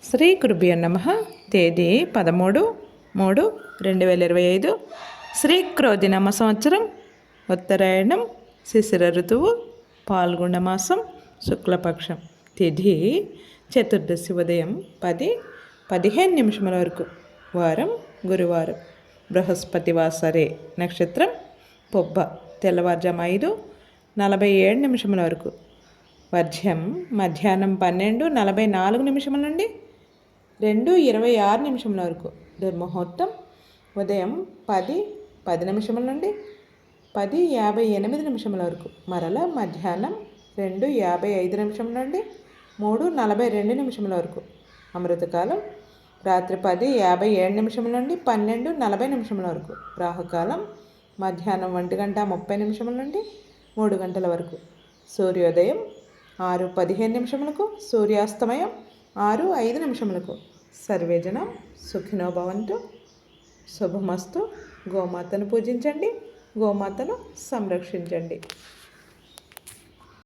శ్రీ గురుభ్యో నమః. తేదీ 13/3/2025. శ్రీ క్రోధినామ సంవత్సరం, ఉత్తరాయణం, శిశిర ఋతువు, పాల్గొన మాసం, శుక్లపక్షం. తిథి చతుర్దశి ఉదయం 10:15 వరకు. వారం గురువారం. బృహస్పతివాసరే. నక్షత్రం పొబ్బ. తెల్లవారుజాము 5:47 వరకు. వర్జ్యం మధ్యాహ్నం 12:44 నుండి 2:26 వరకు. దుర్ముహూర్తం ఉదయం 10:10 నుండి 10:58 వరకు. మరల మధ్యాహ్నం 2:55 నుండి 3:42 వరకు. అమృతకాలం రాత్రి 10:57 నుండి 12:40 వరకు. రాహుకాలం మధ్యాహ్నం 1:30 నుండి 3 గంటల వరకు. సూర్యోదయం 6:15 సూర్యాస్తమయం 6:05. సర్వేజనం సుఖినో భవంతు. శుభమస్తు. గోమాతను పూజించండి, గోమాతను సంరక్షించండి.